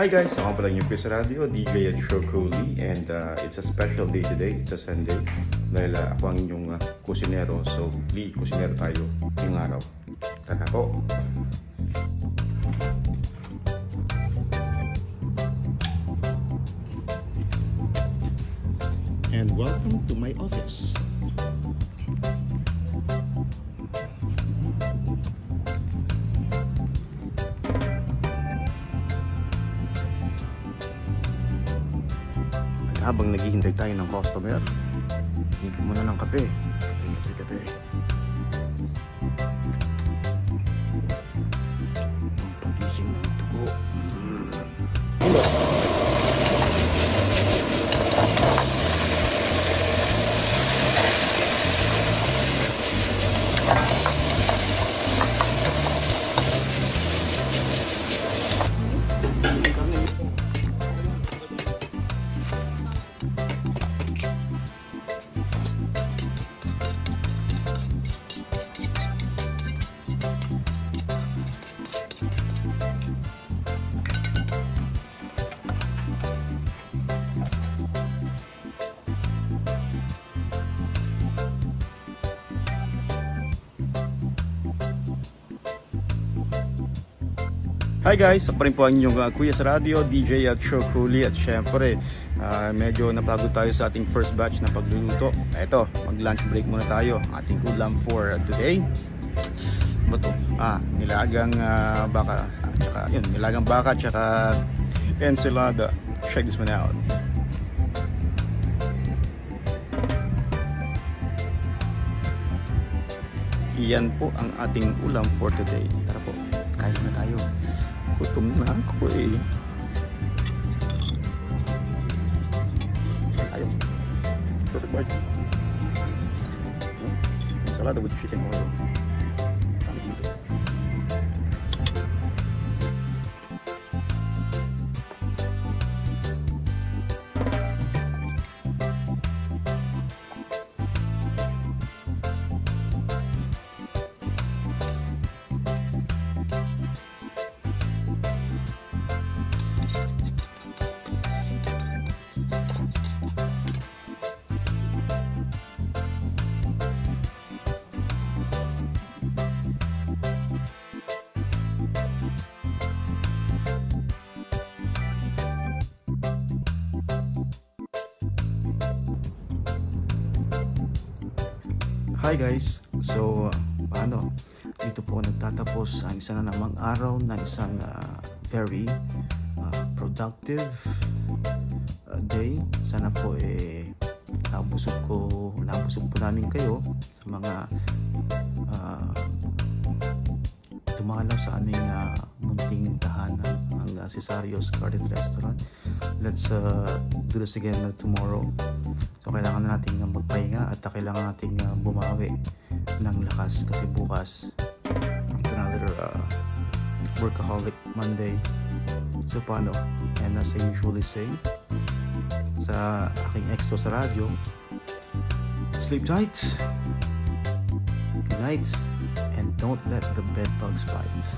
Hi guys, ako pala yung Chris Radio, DJ at Shokuli, and it's a special day today, it's a Sunday, dahil ako ang inyong kusinero, so kusinero tayo yung araw. Tara po! And welcome to my office. Habang naghihintay tayo ng customer, hindi ko muna ng kape. Kape. Ang pagising ng dugo. Hi guys, ako pa rin po ang inyong Kuya sa Radio, DJ at Shokuli, at syempre medyo napagod tayo sa ating first batch na pagluluto. Eto, mag lunch break muna tayo. Ating ulam for today, ano to? Nilagang baka, tsaka yun, nilagang baka tsaka ensalada. Check this one out. Iyan po ang ating ulam for today. Tara po, kain na tayo. Gutom na ako eh. Ayun. Perfect bite. Salad with chicken oil. Hi guys, so dito po nagtatapos ang isa na namang araw na isang very productive day. Sana po nabusog po namin kayo sa mga dumalaw sa aming munting tahanan, ang Cesario's Garden Restaurant. Let's do this again tomorrow. So kailangan na nating magpahinga at kailangan nating bumawi ng lakas kasi bukas ito another workaholic Monday. So paano? And as I usually say sa aking extra sa radyo, sleep tight, good night, and don't let the bed bugs bite.